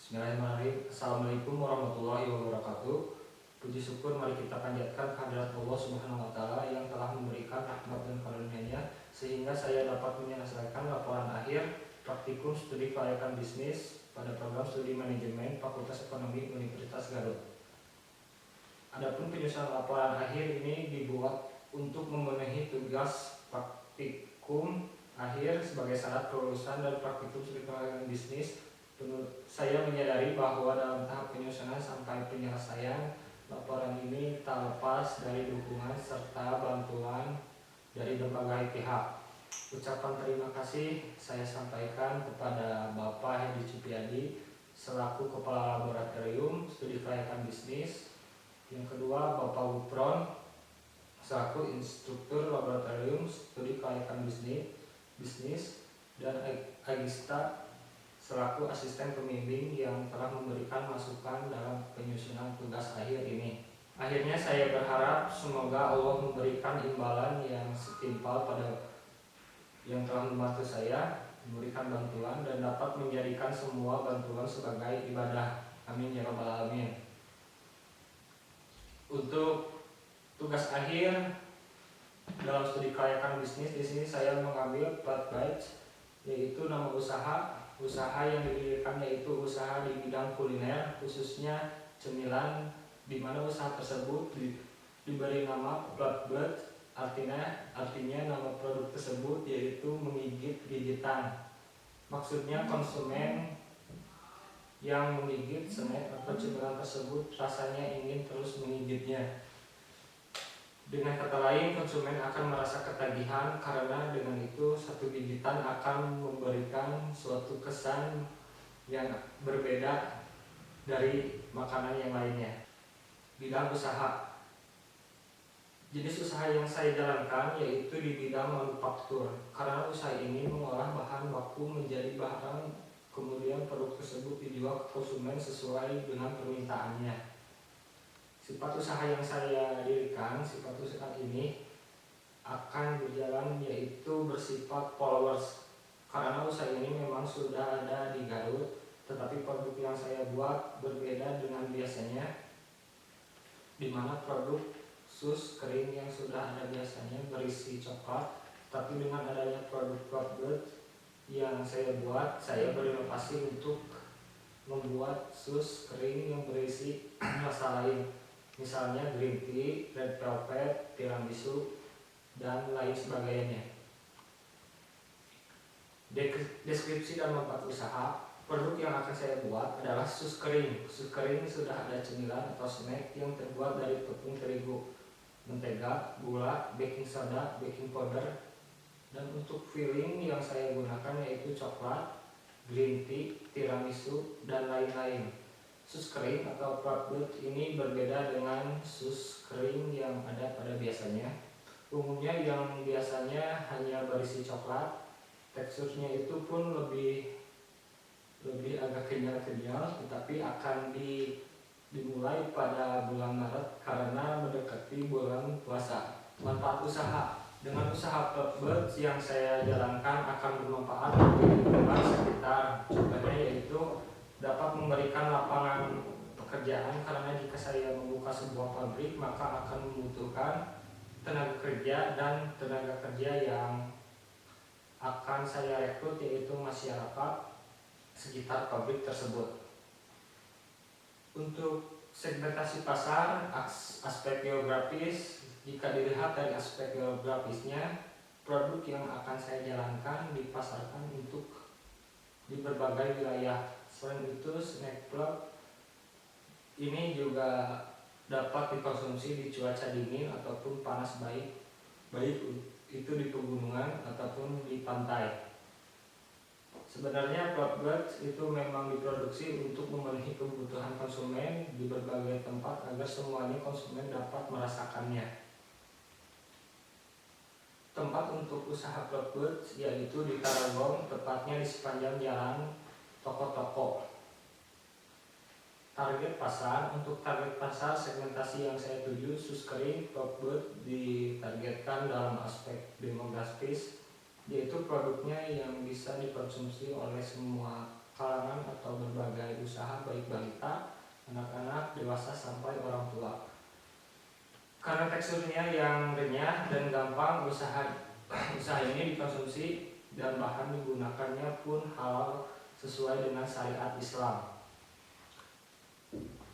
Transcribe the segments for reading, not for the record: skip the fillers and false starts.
Bismillahirrahmanirrahim. Assalamualaikum warahmatullahi wabarakatuh. Puji syukur mari kita panjatkan kehadirat Allah Subhanahu wa taala yang telah memberikan rahmat dan karunia-Nya sehingga saya dapat menyelesaikan laporan akhir praktikum studi kelayakan bisnis pada program studi manajemen Fakultas Ekonomi Universitas Garut. Adapun penyusunan laporan akhir ini dibuat untuk memenuhi tugas praktikum akhir sebagai syarat kelulusan dan praktikum studi kelayakan bisnis. Saya menyadari bahwa dalam tahap penyusunan sampai penyelesaian laporan ini tak lepas dari dukungan serta bantuan dari berbagai pihak. Ucapan terima kasih saya sampaikan kepada Bapak Hedi Cipiadi selaku Kepala Laboratorium Studi Kelayakan Bisnis. Yang kedua, Bapak Wupron selaku Instruktur Laboratorium Studi Kelayakan Bisnis dan Agista selaku asisten pembimbing yang telah memberikan masukan dalam penyusunan tugas akhir ini. Akhirnya saya berharap semoga Allah memberikan imbalan yang setimpal pada yang telah membantu saya, memberikan bantuan dan dapat menjadikan semua bantuan sebagai ibadah. Amin ya rabbal alamin. Untuk tugas akhir dalam studi kelayakan bisnis, di sini saya mengambil plat badge, yaitu nama usaha yang didirikan, yaitu usaha di bidang kuliner khususnya cemilan, di mana usaha tersebut diberi nama plat badge, artinya nama produk tersebut yaitu menggigit gigitan. Maksudnya konsumen yang menggigit snack atau cemilan tersebut rasanya ingin terus menggigitnya. Dengan kata lain, konsumen akan merasa ketagihan karena dengan itu satu gigitan akan memberikan suatu kesan yang berbeda dari makanan yang lainnya. Bidang usaha. Jenis usaha yang saya jalankan yaitu di bidang manufaktur. Karena usaha ini mengolah bahan baku menjadi barang, kemudian produk tersebut dijual ke konsumen sesuai dengan permintaannya. Sifat usaha yang saya dirikan, sifat usaha ini akan berjalan yaitu bersifat followers. Karena usaha ini memang sudah ada di Garut, tetapi produk yang saya buat berbeda dengan biasanya, di mana produk sus kering yang sudah ada biasanya berisi coklat, tapi dengan adanya produk Cloudbird yang saya buat, saya berinovasi untuk membuat sus kering yang berisi rasa lain. Misalnya green tea, red velvet, tiramisu, dan lain sebagainya. Deskripsi dan manfaat usaha. Produk yang akan saya buat adalah sus kering. Sus kering sudah ada cemilan atau snack yang terbuat dari tepung terigu, mentega, gula, baking soda, baking powder. Dan untuk filling yang saya gunakan yaitu coklat, green tea, tiramisu, dan lain-lain. Sus kering atau Cloudbird ini berbeda dengan sus kering yang ada pada biasanya. Umumnya yang biasanya hanya berisi coklat, teksturnya itu pun lebih agak kenyal-kenyal, tetapi akan dimulai pada bulan Maret karena mendekati bulan puasa. Manfaat usaha. Dengan usaha Cloudbird yang saya jalankan akan bermanfaat bagi lingkungan sekitar. Contohnya yaitu dapat memberikan lapangan pekerjaan, karena jika saya membuka sebuah pabrik maka akan membutuhkan tenaga kerja, dan tenaga kerja yang akan saya rekrut yaitu masyarakat sekitar pabrik tersebut. Untuk segmentasi pasar, aspek geografis, jika dilihat dari aspek geografisnya, produk yang akan saya jalankan dipasarkan untuk di berbagai wilayah. Selain itu, snack plug ini juga dapat dikonsumsi di cuaca dingin ataupun panas, baik itu di pegunungan ataupun di pantai. Sebenarnya Cloudbird itu memang diproduksi untuk memenuhi kebutuhan konsumen di berbagai tempat agar semuanya konsumen dapat merasakannya. Tempat untuk usaha Cloudbird yaitu di Tarogong, tepatnya di sepanjang jalan toko-toko. Target pasar. Untuk target pasar, segmentasi yang saya tuju, sus kering Cloudbird ditargetkan dalam aspek demografis, yaitu produknya yang bisa dikonsumsi oleh semua kalangan atau berbagai usaha baik balita, anak-anak, dewasa sampai orang tua. Karena teksturnya yang renyah dan gampang, usaha ini dikonsumsi dan bahan digunakannya pun halal sesuai dengan syariat Islam.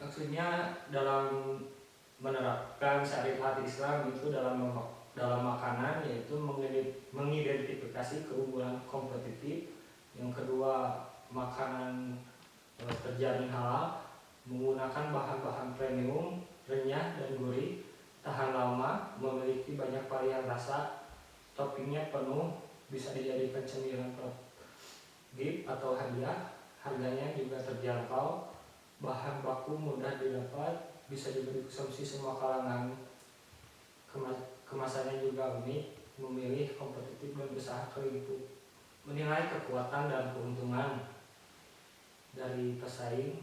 Maksudnya dalam menerapkan syariat Islam itu dalam makanan, yaitu mengidentifikasi keunggulan kompetitif. Yang kedua, makanan terjamin halal, menggunakan bahan-bahan premium, renyah dan gurih, tahan lama, memiliki banyak varian rasa, toppingnya penuh, bisa dijadikan cemilan gift atau hadiah, harganya juga terjangkau, bahan baku mudah didapat, bisa juga dikonsumsi semua kalangan, kemasannya juga unik, memilih kompetitif dan usaha kelimpuh. Menilai kekuatan dan keuntungan dari pesaing.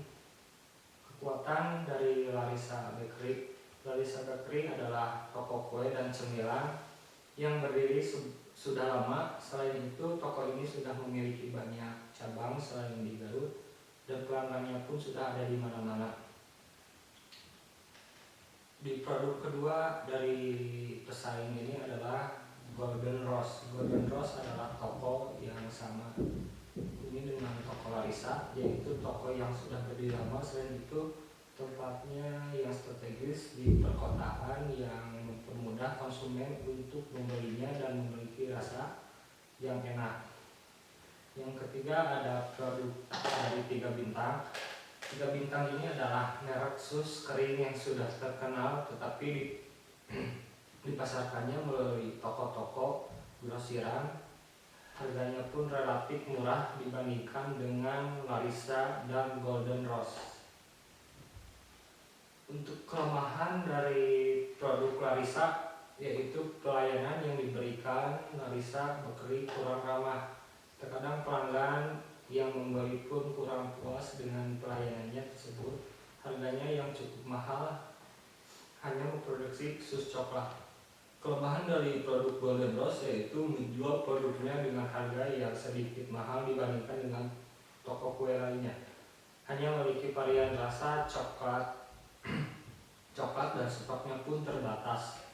Kekuatan dari Larissa Bakery. Larissa Bakery adalah toko kue dan cemilan yang berdiri sudah lama. Selain itu, toko ini sudah memiliki banyak cabang selain di Garut, dan pelanggannya pun sudah ada di mana-mana. Di produk kedua dari pesaing ini adalah Golden Rose. Golden Rose adalah toko yang sama ini dengan toko Larissa, yaitu toko yang sudah berdiri lama. Selain itu, tempatnya yang strategis di perkotaan yang mempermudah konsumen untuk membelinya dan memiliki rasa yang enak. Yang ketiga ada produk dari 3 bintang. 3 bintang ini adalah merek sus kering yang sudah terkenal, tetapi dipasarkannya melalui toko-toko grosiran. Harganya pun relatif murah dibandingkan dengan Larissa dan Golden Rose. Untuk kelemahan dari produk Larissa, yaitu pelayanan yang diberikan Larissa Bakery kurang ramah. Terkadang pelanggan yang membeli pun kurang puas dengan pelayanannya tersebut. Harganya yang cukup mahal, hanya memproduksi sus coklat. Kelemahan dari produk Golden Rose yaitu menjual produknya dengan harga yang sedikit mahal dibandingkan dengan toko kue lainnya. Hanya memiliki varian rasa coklat dan stoknya pun terbatas.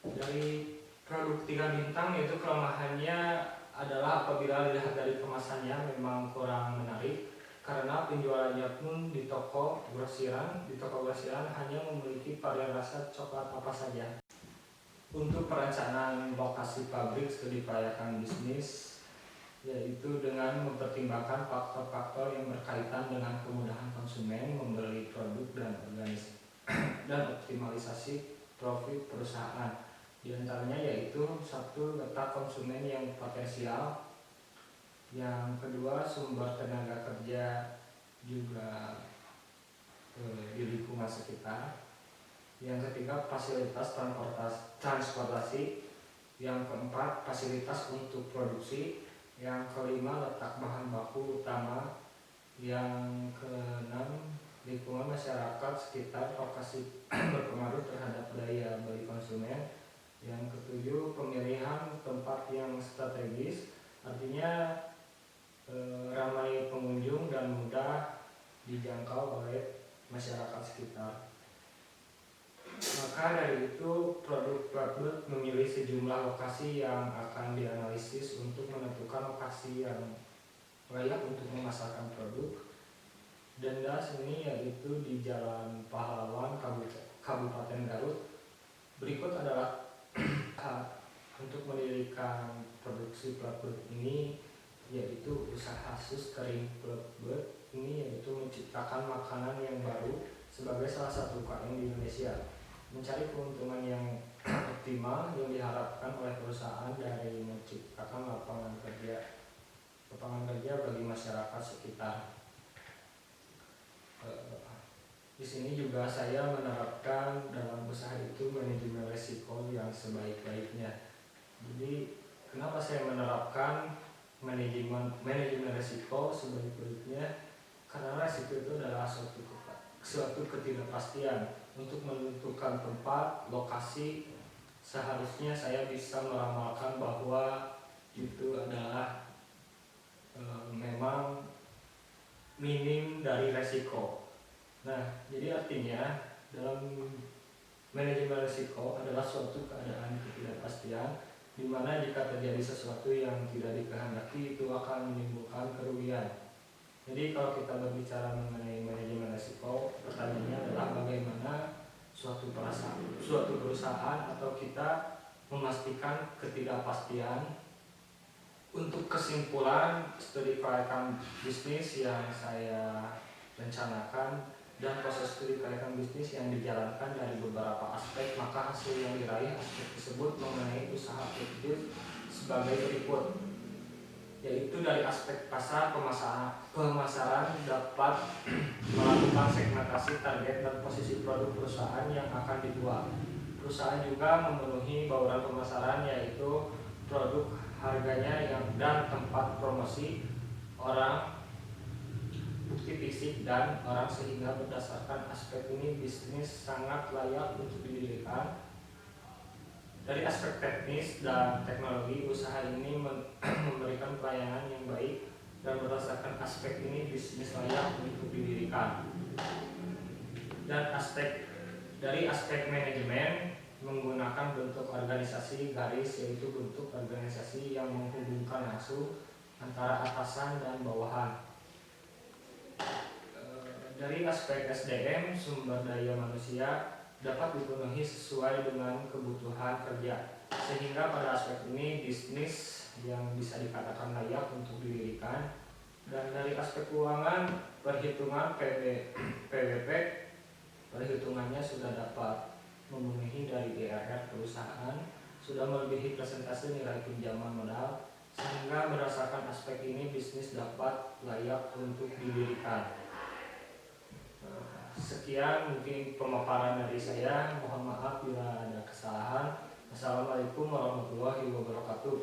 Dari produk 3 bintang, yaitu kelemahannya adalah apabila dilihat dari kemasannya memang kurang menarik, karena penjualannya pun di toko grosiran hanya memiliki varian rasa coklat apa saja. Untuk perencanaan lokasi pabrik studi kelayakan bisnis, yaitu dengan mempertimbangkan faktor-faktor yang berkaitan dengan kemudahan konsumen membeli produk dan optimalisasi profit perusahaan. Di antaranya yaitu 1. Letak konsumen yang potensial. Yang kedua, sumber tenaga kerja juga di lingkungan sekitar. Yang ketiga, fasilitas transportasi. Yang keempat, fasilitas untuk produksi. Yang kelima, letak bahan baku utama. Yang keenam, lingkungan masyarakat sekitar lokasi berpengaruh terhadap daya beli konsumen. Yang ketujuh, pemilihan tempat yang strategis, artinya ramai pengunjung dan mudah dijangkau oleh masyarakat sekitar. Maka dari itu, produk Blackbird memilih sejumlah lokasi yang akan dianalisis untuk menentukan lokasi yang layak untuk memasarkan produk. Denda sini yaitu di Jalan Pahlawan, Kabupaten Garut. Berikut adalah untuk mendirikan produksi Blackbird ini, yaitu usaha sus kering Blackbird ini, yaitu menciptakan makanan yang baru sebagai salah satu UKM di Indonesia, mencari keuntungan yang optimal yang diharapkan oleh perusahaan dari menciptakan lapangan kerja bagi masyarakat sekitar. Di sini juga saya menerapkan dalam usaha itu manajemen risiko yang sebaik-baiknya. Jadi kenapa saya menerapkan manajemen risiko sebaik-baiknya? Karena risiko itu adalah suatu ketidakpastian. Untuk menentukan tempat, lokasi, seharusnya saya bisa meramalkan bahwa itu adalah memang minim dari resiko. Nah, jadi artinya dalam manajemen risiko adalah suatu keadaan ketidakpastian di mana jika terjadi sesuatu yang tidak dikehendaki itu akan menimbulkan kerugian. Jadi kalau kita berbicara mengenai manajemen risiko, pertanyaannya adalah bagaimana suatu perusahaan atau kita memastikan ketidakpastian. Untuk kesimpulan studi kelayakan bisnis yang saya rencanakan dan proses studi kelayakan bisnis yang dijalankan dari beberapa aspek, maka hasil yang diraih aspek tersebut mengenai usaha produktif sebagai berikut, yaitu dari aspek pasar pemasaran dapat melakukan segmentasi target dan posisi produk perusahaan yang akan dijual. Perusahaan juga memenuhi bauran pemasaran, yaitu produk, harganya dan tempat promosi, orang, bukti fisik, dan orang, sehingga berdasarkan aspek ini bisnis sangat layak untuk didirikan. Dari aspek teknis dan teknologi, usaha ini memberikan pelayanan yang baik dan berdasarkan aspek ini bisnis layak untuk didirikan. Dan dari aspek manajemen menggunakan bentuk organisasi garis, yaitu bentuk organisasi yang menghubungkan langsung antara atasan dan bawahan. Dari aspek SDM, sumber daya manusia, dapat dipenuhi sesuai dengan kebutuhan kerja, sehingga pada aspek ini bisnis yang bisa dikatakan layak untuk didirikan. Dan dari aspek keuangan, perhitungan PWP, perhitungannya sudah dapat memenuhi dari IRR perusahaan, sudah melebihi persentase nilai pinjaman modal, sehingga berdasarkan aspek ini bisnis dapat layak untuk didirikan. Sekian mungkin pemaparan dari saya, mohon maaf bila ada kesalahan. Assalamualaikum warahmatullahi wabarakatuh.